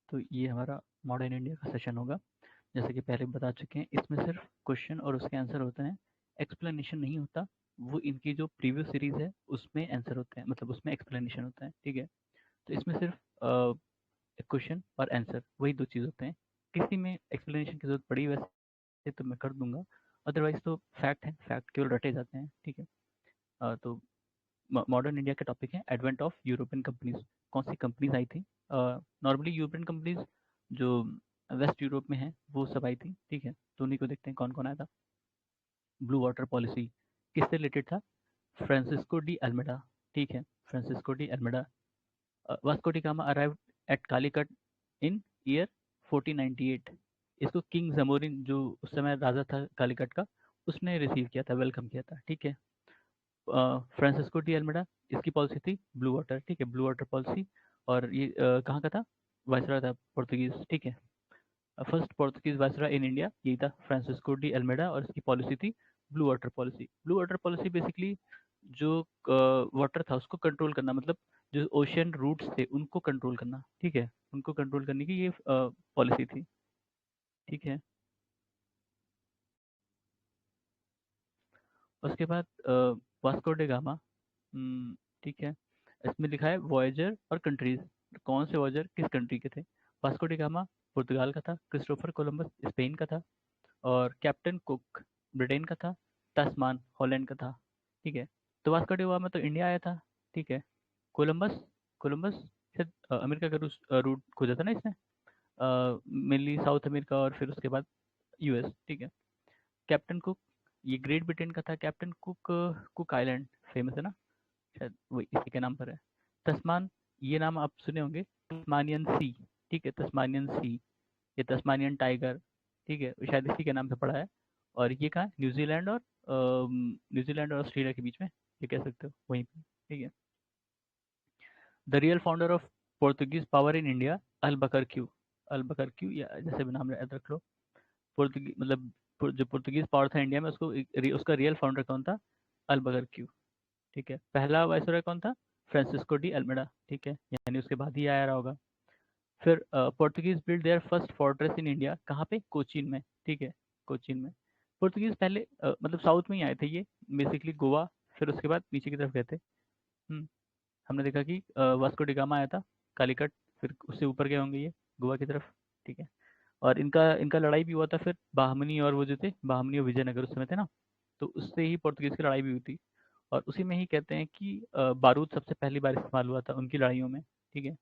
तो ये हमारा मॉडर्न इंडिया का सेशन होगा। जैसे कि पहले बता चुके हैं, इसमें सिर्फ क्वेश्चन और उसके आंसर होते हैं, एक्सप्लेनेशन नहीं होता। वो इनकी जो प्रीवियस सीरीज है उसमें आंसर होते हैं, मतलब उसमें एक्सप्लेनेशन होता है, ठीक है। तो इसमें सिर्फ क्वेश्चन और आंसर वही दो चीज़ होते हैं। किसी में एक्सप्लेनेशन की जरूरत पड़ी वैसे तो मैं कर दूंगा, अदरवाइज तो फैक्ट है, फैक्ट केवल रटे जाते हैं, ठीक है। तो मॉडर्न इंडिया के टॉपिक है एडवेंट ऑफ यूरोपियन कंपनीज। कौन सी कंपनीज आई थी? नॉर्मली यूरोपियन कंपनीज जो वेस्ट यूरोप में है वो सब आई थी, ठीक है। तो उन्हीं को देखते हैं कौन कौन आया था। ब्लू वाटर पॉलिसी किससे रिलेटेड था? फ्रांसिस्को डी अल्मेडा, ठीक है। Francisco de Almeida. Vasco da Gama arrived at Calicut in year 1498। इसको किंग जमोरिन जो उस समय राजा था कालीकट का, उसने रिसीव किया था, वेलकम किया था, ठीक है। फ्रांसिस्को डी अल्मेडा, इसकी पॉलिसी थी ब्लू वाटर, ठीक है, ब्लू वाटर पॉलिसी। और ये कहाँ का था? वायसराय था, पोर्तुगीज, ठीक है। First Portuguese viceroy in India यही था, फ्रांसिस्को डी अल्मेडा, और इसकी पॉलिसी थी blue water policy. Blue water policy basically जो वाटर था उसको कंट्रोल करना, मतलब जो ओशियन रूट्स थे उनको कंट्रोल करना, ठीक है, उनको कंट्रोल करने की ये पॉलिसी थी, ठीक है। उसके बाद वास्को डे गामा, ठीक है। इसमें लिखा है वॉयजर और कंट्रीज, कौन से वॉयजर किस कंट्री के थे? वास्को डे गामा पुर्तगाल का था, क्रिस्टोफर कोलंबस स्पेन का था, और कैप्टन कुक ब्रिटेन का था, तस्मान हॉलैंड का था, ठीक है। तो वास्को डे गामा तो इंडिया आया था, ठीक है। कोलंबस कोलंबस शायद अमेरिका का रूट खोजा था ना इसने, मेनली साउथ अमेरिका और फिर उसके बाद यूएस, ठीक है। कैप्टन कुक, ये ग्रेट ब्रिटेन का था। Captain cook, cook island famous है ना, शायद वही इसी के नाम पर है। तस्मान, ये नाम आप सुने होंगे, तस्मानियन सी, ठीक है, तस्मानियन सी, ये तस्मानियन टाइगर, ठीक है, शायद इसी के नाम से पड़ा है। और ये कहाँ है? न्यूजीलैंड और ऑस्ट्रेलिया के बीच में, ये कह सकते हो वहीं पे, ठीक है। The real founder of Portuguese power in India, Albuquerque. Albuquerque, या जैसे भी नाम याद रख लो। पुर्तगी मतलब जो पुर्तगीज पावर था इंडिया में, उसका रियल फाउंडर कौन था? अल बकर क्यू, ठीक है। पहला वायसरॉय कौन था? फ्रांसिस्को डी अल्मेडा, ठीक है, यानी उसके बाद ही आया रहा होगा। फिर Portuguese build their first fortress in India, कहाँ पे? कोचीन में, ठीक है, कोचीन में। पुर्तगीज पहले मतलब साउथ में ही आए थे ये, बेसिकली गोवा, फिर उसके बाद नीचे की तरफ गए थे। हमने देखा कि वास्को डी गामा आया था कालीकट, फिर उससे ऊपर गए होंगे ये गोवा की तरफ, ठीक है। और इनका इनका लड़ाई भी हुआ था फिर बाहमनी और वो जो थे, बाहमनी और विजयनगर उस समय थे ना, तो उससे ही पोर्तुगीज की लड़ाई भी हुई थी। और उसी में ही कहते हैं कि बारूद सबसे पहली बार इस्तेमाल हुआ था उनकी लड़ाइयों में, ठीक है।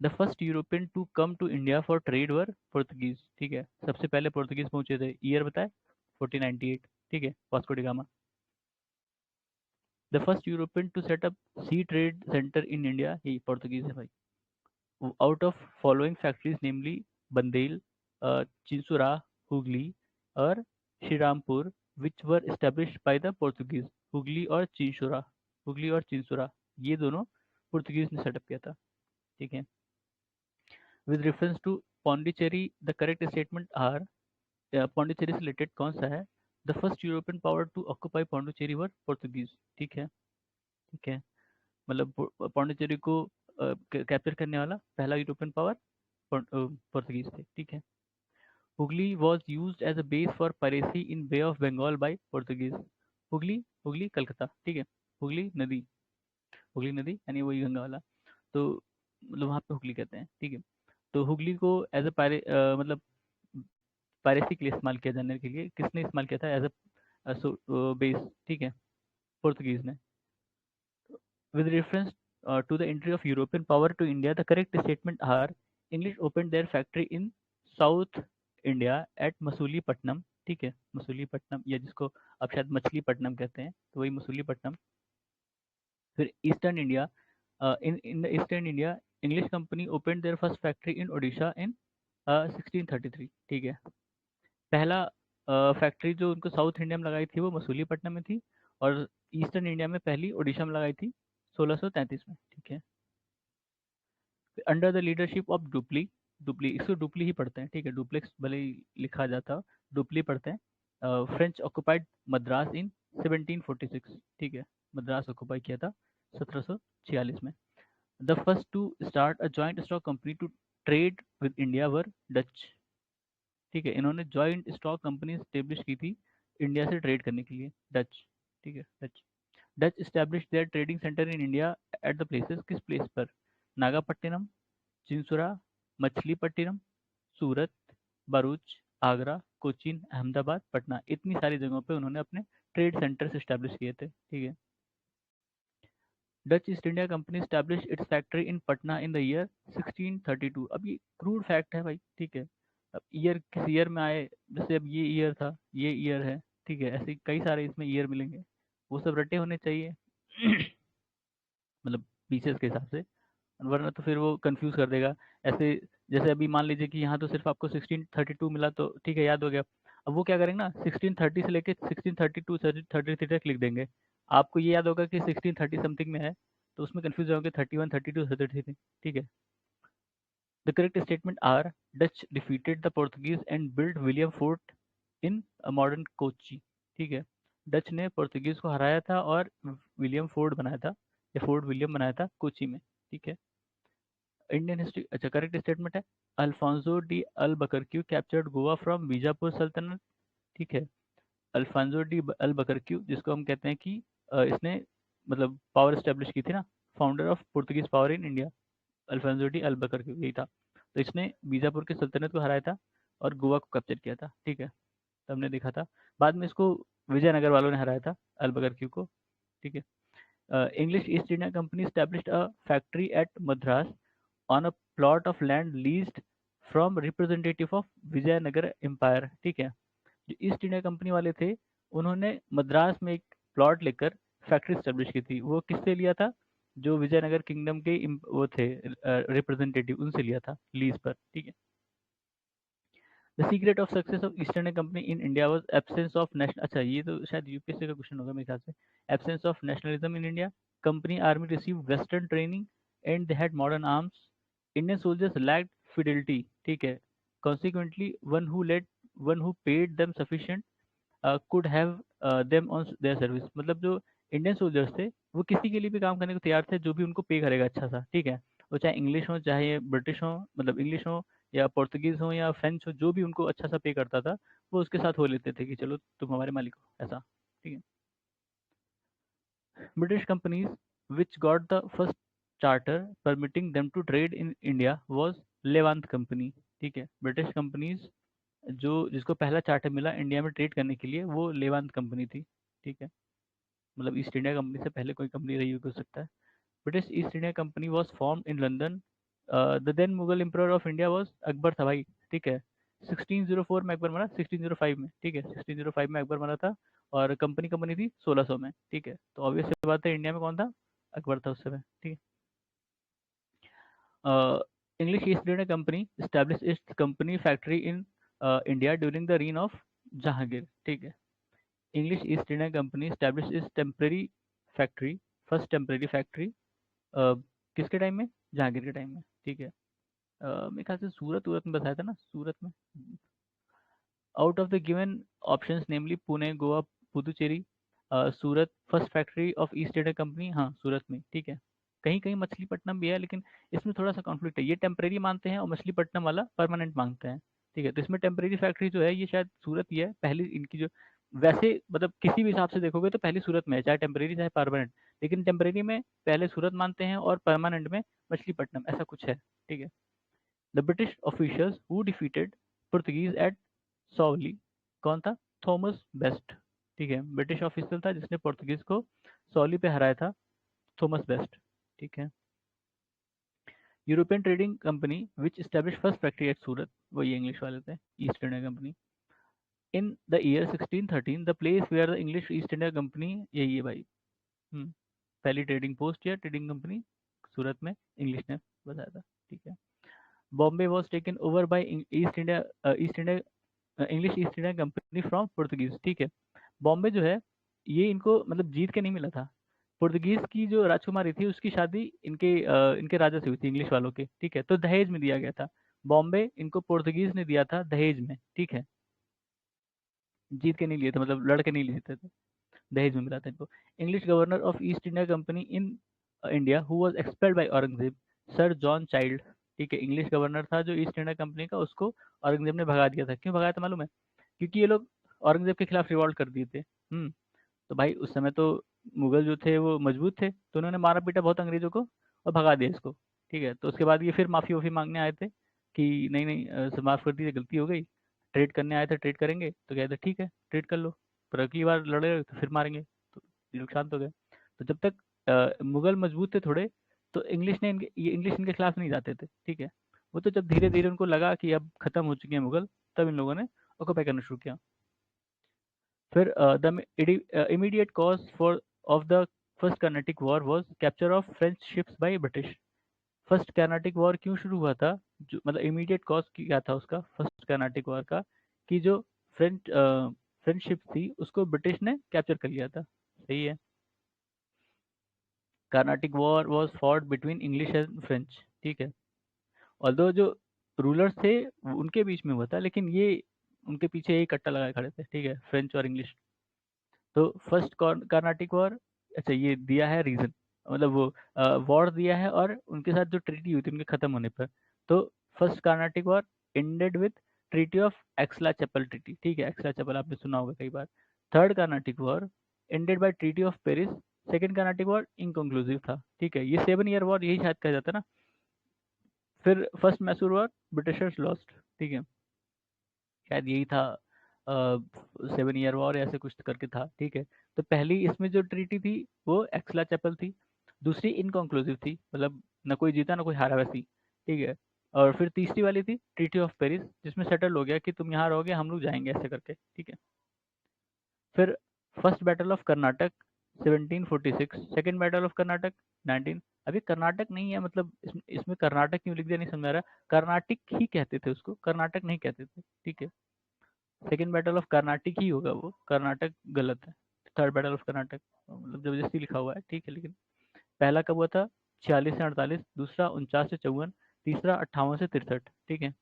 The first European to come to India for trade were Portuguese, ठीक है, सबसे पहले पोर्तुगीज पहुंचे थे, ईयर बताए 1498, ठीक है, Vasco da Gama. The first European to set up sea trade centre in India, ये पोर्तुगीज है भाई। Out of following factories namely Bandel, Chinsura, Hooghly और श्रीरामपुर, विच वर established by the Portuguese. Hooghly और चिंसुरा, हुगली और चिंसुरा, ये दोनों पुर्तगीज ने सेटअप किया था, ठीक है। With reference to Pondicherry, the correct statement are, Pondicherry से रिलेटेड कौन सा है? The first European power to occupy Pondicherry were Portuguese, ठीक है, ठीक है। मतलब पौंडीचेरी को कैप्चर करने वाला पहला यूरोपियन पावर पोर्तुगीज थे, ठीक है। Hooghly was use as a base for piracy in bay of Bengal by Portuguese. Hooghly, Hooghly Calcutta, ठीक है। हुगली नदी, हुगली नदी यानी वही गंगा वाला, तो मतलब वहाँ पे हुगली कहते हैं, ठीक है। तो हुगली को एज अ मतलब पायरेसी के लिए इस्तेमाल किया जाने के लिए किसने इस्तेमाल किया था? एज अ बेस, ठीक है, पोर्तुगीज ने। With reference to the entry of European power to India, the correct statement are, English open their factory in south India at Masulipatnam, ठीक है, मसूलीपट्टनम, या जिसको अब शायद मछलीपट्टनम कहते हैं, तो वही मसूलीपट्टनम। फिर eastern India, in the eastern India, English company open their first factory in Odisha in 1633, ठीक है। पहला फैक्ट्री जो उनको साउथ इंडिया में लगाई थी वो मसूलीपट्टनम में थी, और ईस्टर्न इंडिया में पहली ओडिशा में लगाई थी 1633 में, ठीक है। Under the leadership of dupli, dupli, इसको डुप्ली ही पढ़ते हैं, ठीक है, डुप्लेक्स भले ही लिखा जाता, डुप्ली पढ़ते हैं। फ्रेंच ऑक्युपाइड मद्रास इन 1746, ठीक है, मद्रास ऑक्युपाई किया था 1746 में। The first to start a joint stock company to trade with India were Dutch. ठीक है, इन्होंने जॉइंट स्टॉक कंपनी स्टेब्लिश की थी इंडिया से ट्रेड करने के लिए, डच। ठीक है, Dutch. Dutch establish their trading centre in India at the places, किस प्लेस पर? नागापट्टिनम, चिंसुरा, मछलीपट्टिनम, सूरत, भरूच, आगरा, कोचीन, अहमदाबाद, पटना, इतनी सारी जगहों पे उन्होंने अपने ट्रेड सेंटर्स एस्टैब्लिश किए थे। ठीक है। Dutch east India company establish it's factory in Patna in the year 1632। अब ये क्रूड फैक्ट है भाई। ठीक है। अब ईयर किस ईयर में आए, जैसे अब ये ईयर था, ये ईयर है। ठीक है, ऐसे कई सारे इसमें ईयर मिलेंगे, वो सब रटे होने चाहिए मतलब पीसेस के हिसाब से, वरना तो फिर वो कंफ्यूज कर देगा। ऐसे जैसे अभी मान लीजिए कि यहाँ तो सिर्फ आपको 1632 मिला, तो ठीक है, याद हो गया। अब वो क्या करेंगे ना, 1630 से लेके 1632 33 तक लिख देंगे। आपको ये याद होगा कि 1630 समथिंग में है, तो उसमें कंफ्यूज होंगे 31 32 33। ठीक है। The correct statement are, Dutch defeated the Portuguese and build William fort in modern Kochi. ठीक है, डच ने पोर्तुगीज को हराया था और विलियम फोर्ट बनाया था, या फोर्ट विलियम बनाया था कोची में। ठीक है। इंडियन हिस्ट्री, अच्छा करेक्ट स्टेटमेंट है, Alfonso de Albuquerque captured Goa from Bijapur Sultanate. ठीक है। अल्फांसो डी अल बकरक्यू, जिसको हम कहते हैं कि इसने मतलब पावर स्टेब्लिश की थी ना, founder of Portuguese power in India, Alfonso de Albuquerque यही था। तो इसने बीजापुर की सल्तनत को हराया था और गोवा को कैप्चर किया था। ठीक है, तो हमने देखा था। बाद में इसको विजयनगर वालों ने हराया था, अल बकरक्यू को। ठीक है। English East India Company established a factory at Madras on a plot of land leased from representative of Vijayanagar empire. ठीक है, जो ईस्ट इंडिया कंपनी वाले थे, उन्होंने मद्रास में एक प्लॉट लेकर फैक्ट्री स्टेब्लिश की थी। वो किससे लिया था? जो विजयनगर किंगडम के वो थे रिप्रेजेंटेटिव, उनसे लिया था लीज पर। ठीक है। The secret of success of East India company in India was absence of national, अच्छा ये तो शायद यूपीएससी का क्वेश्चन होगा मेरे ख्याल से। Absence of nationalism in India, company army receive western training and they had modern arms, Indian soldiers lacked fidelity. ठीक है, consequently one who paid them sufficient could have them on their service। मतलब जो Indian soldiers थे, वो किसी के लिए भी काम करने को तैयार थे जो भी उनको पे करेगा अच्छा सा। ठीक है, वो चाहे इंग्लिश हो, चाहे ब्रिटिश हो, मतलब इंग्लिश हो या पोर्तुगीज हो या फ्रेंच हो, जो भी उनको अच्छा सा पे करता था, वो उसके साथ हो लेते थे कि चलो तुम हमारे मालिक हो, ऐसा। ठीक है। British companies which got the first charter permitting them to trade in India was Levant company. ठीक है, ब्रिटिश कंपनीज जो जिसको पहला चार्टर मिला इंडिया में ट्रेड करने के लिए, वो लेवांत कंपनी थी। ठीक है, मतलब ईस्ट इंडिया कंपनी से पहले कोई कंपनी रही हो सकता है। British East India company was form in London. The then Mughal emperor of India was Akbar था भाई। ठीक है, 1604 में अकबर मरा, 1605 में। ठीक है, 1605 में अकबर मरा था, और कंपनी कंपनी थी 1600 में। ठीक है, तो ऑब्वियस सी बात है, इंडिया में कौन था? अकबर था उस समय। ठीक है। English East India company establish its company factory in India during the reign of Jahangir. ठीक है, English East India company establish its temporary factory, first temporary factory किसके टाइम में? जहांगीर के टाइम में। ठीक है। मेरे ख्याल से सूरत सूरत में बताया था ना, सूरत में। Out of the given options namely Pune, Goa, Puducherry, Surat first factory of East India company, हाँ सूरत में। ठीक है, कहीं कहीं मछलीपट्टनम भी है, लेकिन इसमें थोड़ा सा कॉन्फ्लिक्ट है, ये टेम्परेरी मानते हैं और मछलीपट्टनम वाला परमानेंट मांगते हैं। ठीक है, तो इसमें टेम्परेरी फैक्ट्री जो है ये शायद सूरत ही है पहली इनकी जो, वैसे मतलब किसी भी हिसाब से देखोगे तो पहली सूरत में है, चाहे टेम्परेरी चाहे परमानेंट, लेकिन टेम्परेरी में पहले सूरत मानते हैं और परमानेंट में मछलीपट्टनम, ऐसा कुछ है। ठीक है। The British officials who defeated Portuguese at Swally, कौन था? Thomas Best. ठीक है, ब्रिटिश ऑफिसर था जिसने पुर्तगीज को सॉली पे हराया था, थॉमस बेस्ट। ठीक है। European trading company which establish first factory at Surat, वो ये इंग्लिश वाले थे, East India company. In the year 1613 the place where the English East India Company, यही है भाई। हम्म, पहली ट्रेडिंग पोस्ट या ट्रेडिंग कंपनी सूरत में इंग्लिश ने बताया था। ठीक है। Bombay was taken over by East India English East India Company from Portuguese. ठीक है, बॉम्बे जो है ये इनको मतलब जीत के नहीं मिला था, पुर्तगीज की जो राजकुमारी थी उसकी शादी इनके राजा से हुई थी, इंग्लिश वालों के। ठीक है, तो दहेज में दिया गया था, बॉम्बे इनको पुर्तगीज ने दिया था दहेज में। ठीक है, जीत के नहीं लिए थे, मतलब लड़के नहीं लिए थे, तो दहेज में मिला था इनको। English governor of East India company in India who was expelled by Aurangzeb, sir John Child. ठीक है, इंग्लिश गवर्नर था जो ईस्ट इंडिया कंपनी का, उसको औरंगजेब ने भगा दिया था। क्यों भगाया था मालूम है? क्योंकि ये लोग औरंगजेब के खिलाफ रिवॉल्ट कर दिए थे। तो भाई उस समय तो मुगल जो थे वो मजबूत थे, तो उन्होंने मारा पीटा बहुत अंग्रेजों को और भगा दिया इसको। ठीक है, तो उसके बाद ये फिर माफी वाफी मांगने आए थे कि नहीं नहीं सब माफ कर दीजिए, गलती हो गई, ट्रेड करने आए थे, ट्रेड करेंगे, तो कहते ठीक है ट्रेड कर लो, पर अगली बार लड़े तो फिर मारेंगे। तो ये लोग शांत हो गए। तो जब तक मुगल मजबूत थे थोड़े, तो इंग्लिश इनके खिलाफ नहीं जाते थे। ठीक है, वो तो जब धीरे धीरे उनको लगा कि अब खत्म हो चुके हैं मुगल, तब इन लोगों ने ऑक्युपाई करना शुरू किया। फिर the immediate cause for of the first Carnatic War was capture of French ships by British। First Carnatic war क्यों शुरू हुआ था? जो मतलब इमीडिएट कॉज क्या था उसका फर्स्ट कर्नाटिक वॉर का, कि जो फ्रेंच शिप थी उसको ब्रिटिश ने कैप्चर कर लिया था। सही है। Carnatic war was fought between English and French. ठीक है, ऑल्दो जो रूलर्स थे उनके बीच में हुआ था, लेकिन ये उनके पीछे यही कट्टा लगाए खड़े थे। ठीक है, फ्रेंच और इंग्लिश। तो फर्स्ट कर्नाटिक वॉर, अच्छा ये दिया है रीजन, मतलब वो वॉर दिया है और उनके साथ जो ट्रीटी हुई थी उनके खत्म होने पर। तो first Carnatic war ended with treaty of Aix-la-Chapelle treaty. ठीक है, एक्सला चैपल आपने सुना होगा कई बार। Third Carnatic war ended by treaty of Paris. Second Carnatic war inconclusive था। ठीक है, ये 7 ईयर वॉर यही शायद कहा जाता है ना। फिर first Mysore war Britishers lost. ठीक है, शायद यही था, 7 ईयर वॉर ऐसे कुछ करके था। ठीक है, तो पहली इसमें जो ट्रीटी थी वो एक्सला चैपल थी, दूसरी इनकंक्लूसिव थी, मतलब न कोई जीता ना कोई हारा वैसी। ठीक है, और फिर तीसरी वाली थी ट्रीटी ऑफ पेरिस, जिसमें सेटल हो गया कि तुम यहाँ रहोगे हम लोग जाएंगे ऐसे करके। ठीक है, फिर first battle of Karnataka 1746, second battle of Karnataka 19। अभी कर्नाटक नहीं है, मतलब इसमें कर्नाटक क्यों लिख दिया नहीं समझ आ रहा। कर्नाटिक ही कहते थे उसको, कर्नाटक नहीं कहते थे। ठीक है, सेकेंड बैटल ऑफ कर्नाटिक ही होगा वो, कर्नाटक गलत है। थर्ड बैटल ऑफ कर्नाटक मतलब जबरदस्ती लिखा हुआ है। ठीक है, लेकिन पहला कब हुआ था? 46 से 48, दूसरा 49 से 54, तीसरा 58 से 63। ठीक है,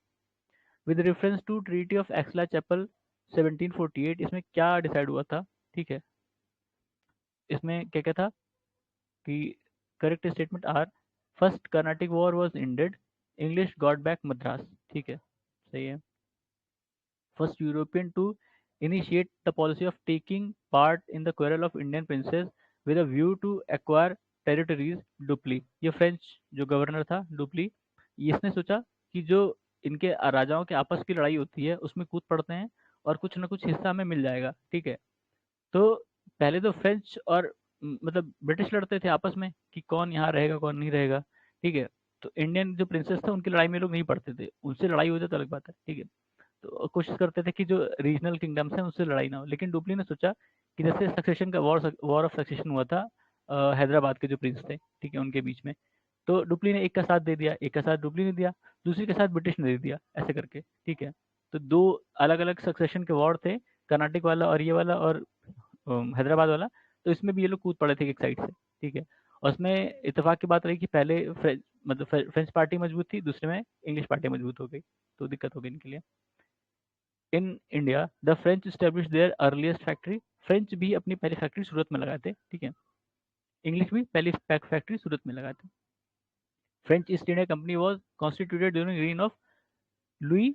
with reference to treaty of Aix-la-Chapelle 1748, इसमें क्या डिसाइड हुआ था? ठीक है, इसमें क्या क्या था कि correct statement are, first Carnatic war was ended, English got back Madras. ठीक है, सही है। First European to initiate the policy of taking part in the quarrel of Indian princes with a view to acquire territories, dupli. ये French जो governor था dupli, इसने सोचा कि जो इनके राजाओं के आपस की लड़ाई होती है उसमें कूद पड़ते हैं और कुछ ना कुछ हिस्सा हमें मिल जाएगा। ठीक है, तो पहले तो फ्रेंच और मतलब ब्रिटिश लड़ते थे आपस में कि कौन यहाँ रहेगा कौन नहीं रहेगा। ठीक है, तो इंडियन जो प्रिंसेस थे उनकी लड़ाई में लोग नहीं पड़ते थे, उनसे लड़ाई हो जाए तो अलग बात है। ठीक है, तो कोशिश करते थे कि जो रीजनल किंगडम्स हैं उससे लड़ाई ना हो, लेकिन डुप्ली ने सोचा कि जैसे सक्सेशन का वॉर ऑफ सक्सेशन हुआ था हैदराबाद के जो प्रिंस थे, ठीक है, उनके बीच में, तो डुप्ली ने एक का साथ दे दिया, एक का साथ डुप्ली ने दिया, दूसरी के साथ ब्रिटिश ने दे दिया, ऐसे करके। ठीक है, तो दो अलग अलग सक्सेशन के वॉर थे, कर्नाटक वाला और ये वाला और हैदराबाद वाला। तो इसमें भी ये लोग कूद पड़े थे एक साइड से। ठीक है, और उसमें इत्तेफाक की बात रही कि पहले मतलब फ्रेंच पार्टी मजबूत थी, दूसरे में इंग्लिश पार्टी मजबूत हो गई, तो दिक्कत हो गई इनके लिए। In India the French establish their earliest factory. French भी अपनी पहली फैक्ट्री सूरत में लगाते। ठीक है, इंग्लिश भी पहली फैक्ट्री सूरत में लगाते। French East India company was constituted during reign of Louis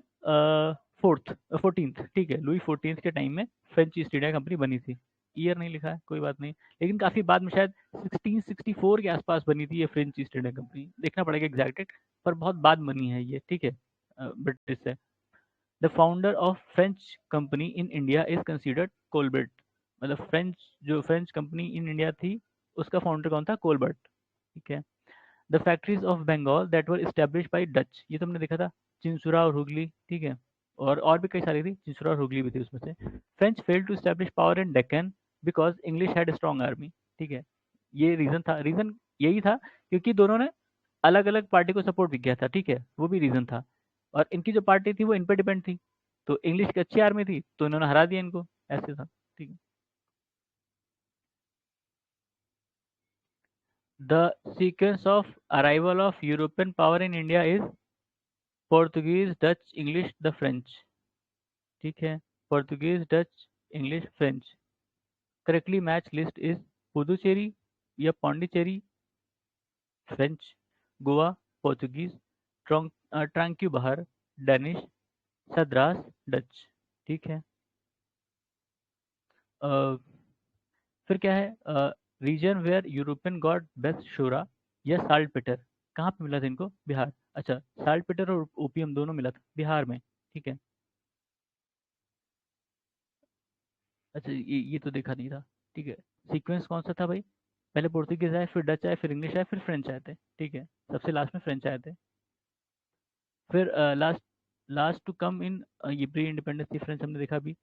fourth 14th। ठीक है, लुई 14th के टाइम में फ्रेंच ईस्ट इंडिया कंपनी बनी थी। ईयर नहीं लिखा है, कोई बात नहीं, लेकिन काफी बाद में शायद 1664 के आसपास बनी थी ये फ्रेंच ईस्ट इंडिया कंपनी, देखना पड़ेगा एग्जैक्ट, पर बहुत बाद बनी है ये। ठीक है, ब्रिटिश से। The founder of French company in India is considered Colbert. मतलब फ्रेंच कंपनी इन इंडिया थी, उसका फाउंडर कौन था? कोलबर्ट। ठीक है, the factories of Bengal that were establish by Dutch, ये तुमने देखा था, चिंसुरा और हुगली। ठीक है, और भी कई सारी थी, चिंसुरा और हुगली भी थी उसमें से। French failed to establish power in Deccan because English had strong army. ठीक है, ये रीजन था, रीजन यही था क्योंकि दोनों ने अलग अलग पार्टी को सपोर्ट भी किया था। ठीक है, वो भी रीजन था, और इनकी जो पार्टी थी वो इन पे डिपेंड थी, तो इंग्लिश की अच्छी आर्मी थी तो इन्होंने हरा दिया इनको, ऐसे था। ठीक है, the sequence of arrival of European power in India is Portuguese Dutch English the French. ठीक है, Portuguese Dutch English French. Correctly match list is Puducherry या Pondicherry French, Goa, Portuguese, Tranquebar Danish, Sadras, Dutch. ठीक है। अ, फिर क्या है, reason where European got best shora या salt पेटर, कहाँ पे मिला था इनको? बिहार। अच्छा, साल्ट पेटर और ओपियम दोनों मिला था बिहार में। ठीक है। अच्छा, ये तो देखा नहीं था। ठीक है। सीक्वेंस कौन सा था भाई? पहले पोर्तुगीज आए, फिर डच आए, फिर इंग्लिश आए, फिर फ्रेंच आए थे। ठीक है। सबसे लास्ट में फ्रेंच आए थे। फिर last last to come in, ये प्री इंडिपेंडेंस डिफरेंस हमने देखा भी।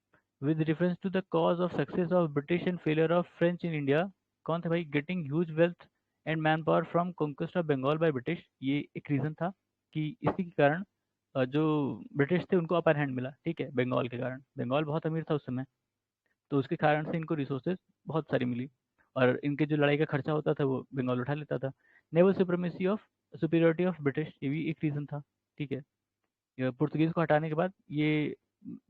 With reference to the cause of success of British and failure of French in India, कौन था भाई? Getting huge wealth and man power from conquest of Bengal by British, ये एक reason था कि इसी के कारण जो ब्रिटिश थे उनको अपर हैंड मिला। ठीक है, बंगाल के कारण। बंगाल बहुत अमीर था उस समय, तो उसके कारण से इनको रिसोर्सेज बहुत सारी मिली, और इनके जो लड़ाई का खर्चा होता था वो बंगाल उठा लेता था। Naval supremacy of superiority of British, ये भी एक रीज़न था। ठीक है। ये पुर्तगीज को हटाने के बाद, ये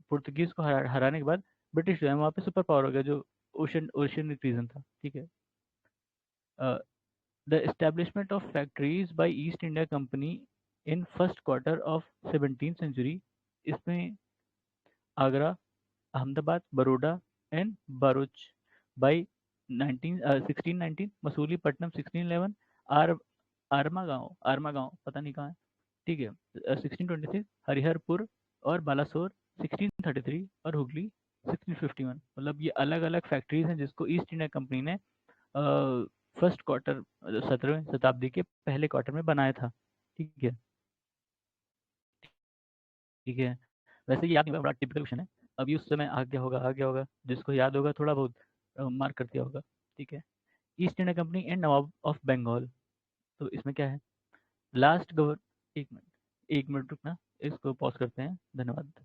पुर्तगीज को हराने के बाद ब्रिटिश जो है वहाँ पे सुपर पावर हो गया, जो ओशन ओशन एक रीज़न था। ठीक है। The establishment of factories by East India company in first quarter of 17th century, इसमें Agra, Ahmedabad, Baroda and Bharuch by 1619, Masulipatnam 1611, are Armagaon पता नहीं कहाँ है। ठीक है। 1626 हरिहरपुर और बालासोर 1633, और हुगली 1651। मतलब ये अलग अलग फैक्ट्रीज हैं जिसको ईस्ट इंडिया कंपनी ने फर्स्ट क्वार्टर 17वीं शताब्दी के पहले क्वार्टर में बनाया था। ठीक है। ठीक है। वैसे ये याद नहीं होगा, बड़ा टिपिकल क्वेश्चन है। अभी उस समय आ गया होगा, जिसको याद होगा थोड़ा बहुत मार्क कर दिया होगा। ठीक है। East India company and Nawab of Bengal, तो इसमें क्या है? लास्ट गवर एक मिनट रुकना, इसको पॉज करते हैं। धन्यवाद।